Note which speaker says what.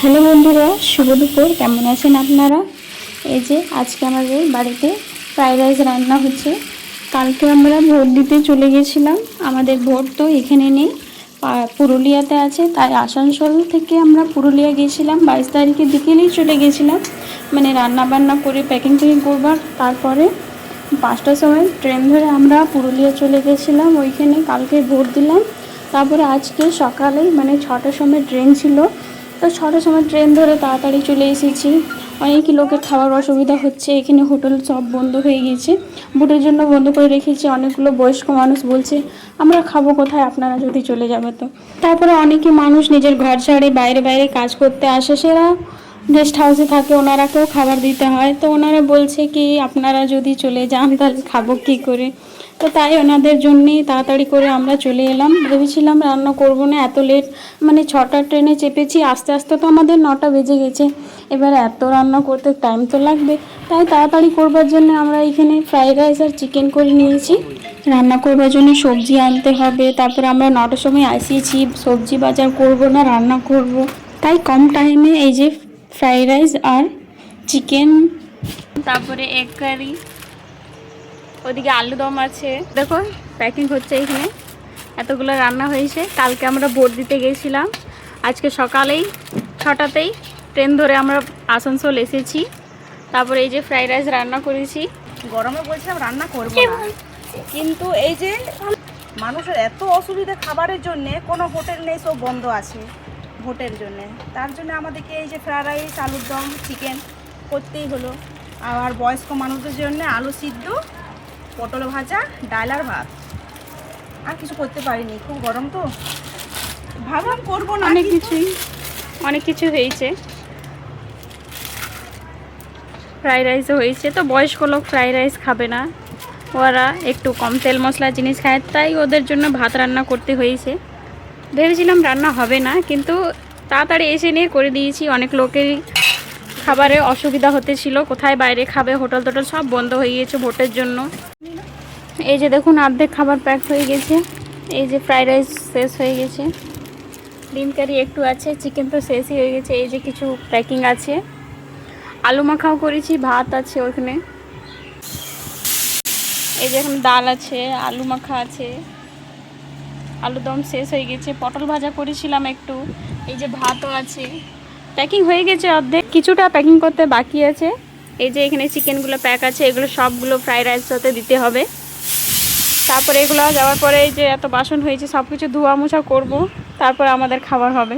Speaker 1: Hello বন্ধুরা, শুভ দুপুর। কেমন আছেন আপনারা? এই যে আজকে আমাদের বাড়িতে ফ্রাইড রাইস রান্না হচ্ছে। কালকে আমরা ভোট দিতে চলে গেছিলাম। আমাদের ভোট তো এখানে নেই, পুরুলিয়াতে আছে। তাই আসানসোল থেকে আমরা পুরুলিয়া গেছিলাম। 22 তারিখের বিকেলেই চলে গেছিলাম, মানে রান্না বান্না করে প্যাকিং করবার। তারপরে 5টার সময় ট্রেন ধরে আমরা পুরুলিয়া চলে গেছিলাম। ওইখানে কালকে ভোট দিলাম। তারপরে আজকে সকালেই মানে 6টার সময় ট্রেন ছিল, তো 6টার সময় ট্রেন ধরে তাড়াতাড়ি চলে এসেছি। অনেকই লোকের খাবার অসুবিধা হচ্ছে, এখানে হোটেল সব বন্ধ হয়ে গিয়েছে, ভোটের জন্য বন্ধ করে রেখেছে। অনেকগুলো বয়স্ক মানুষ বলছে আমরা খাবো কোথায়, আপনারা যদি চলে যাবে তো। তারপরে অনেকে মানুষ নিজের ঘর ছাড়ে বাইরে বাইরে কাজ করতে আসে, সেরা গেস্ট হাউসে থাকে, ওনারাকেও খাবার দিতে হয়। তো ওনারা বলছে কি আপনারা যদি চলে যান তাহলে খাবো কী করে। তো তাই ওনাদের জন্যেই তাড়াতাড়ি করে আমরা চলে এলাম। ভেবেছিলাম রান্না করব না, এত লেট, মানে 6টার ট্রেনে চেপেছি, আস্তে আস্তে তো আমাদের 9টা বেজে গেছে। এবার এত রান্না করতে টাইম তো লাগবে, তাই তাড়াতাড়ি করবার জন্য আমরা এখানে ফ্রাইড রাইস আর চিকেন করে নিয়েছি। রান্না করবার জন্য সবজি আনতে হবে। তারপরে আমরা 9টার সময় আসিয়েছি, সবজি বাজার করব না রান্না করব, তাই কম টাইমে এই যে ফ্রাইড রাইস আর চিকেন, তারপরে এগ কারি, ওদিকে আলু দম আছে। দেখো প্যাকিং হচ্ছে এখানে, এতগুলো রান্না হয়েছে। কালকে আমরা ভোট দিতে গেছিলাম, আজকে সকালেই 6টাতেই ট্রেন ধরে আমরা আসানসোল এসেছি। তারপরে এই যে ফ্রাইড রাইস রান্না করেছি।
Speaker 2: গরমে বলছিলাম রান্না করবো না, কিন্তু এই যে মানুষের এত অসুবিধা খাবারের জন্য, কোনো হোটেল নেই, সব বন্ধ আছে ভোটের জন্য। তার জন্য আমাদেরকে এই যে ফ্রাইড রাইস, আলুর দম, চিকেন করতেই হলো। আর বয়স্ক মানুষদের জন্য আলু সিদ্ধ, পটল ভাজা, ডাল আর ভাত। আর কিছু করতে পারিনি, খুব গরম তো ভাবলাম করবো না।
Speaker 1: অনেক কিছু হয়েছে। ফ্রাইড রাইসও হয়েছে, তো বয়স্ক লোক ফ্রাইড রাইস খাবে না, ওরা একটু কম তেল মশলা জিনিস খায়, তাই ওদের জন্য ভাত রান্না করতে হয়েছে। ভেবেছিলাম রান্না হবে না, কিন্তু তাড়াতাড়ি এসে নিয়ে করে দিয়েছি। অনেক লোকেরই খাবারে অসুবিধা হতেছিল, কোথায় বাইরে খাবে, হোটেল টোটেল সব বন্ধ হয়ে গিয়েছে ভোটের জন্য। এই যে দেখুন অর্ধেক খাবার প্যাক হয়ে গেছে। এই যে ফ্রাইড রাইস শেষ হয়ে গেছে, ডিম কারি একটু আছে, চিকেন তো শেষই হয়ে গেছে। এই যে কিছু প্যাকিং আছে, আলু মাখাও করেছি, ভাত আছে ওখানে। এই যে এখন ডাল আছে, আলু মাখা আছে, আলু দম শেষ হয়ে গেছে, পটল ভাজা করেছিলাম একটু। এই যে ভাতও আছে, প্যাকিং হয়ে গেছে অর্ধেক, কিছুটা প্যাকিং করতে বাকি আছে। এই যে এখানে চিকেনগুলো প্যাক আছে, এগুলো সবগুলো ফ্রাইড রাইস সাথে দিতে হবে। তারপরে এগুলো যাওয়ার পরে এই যে এত বাসন হয়েছে সব কিছু ধোয়া মোছা করবো, তারপরে আমাদের খাবার হবে।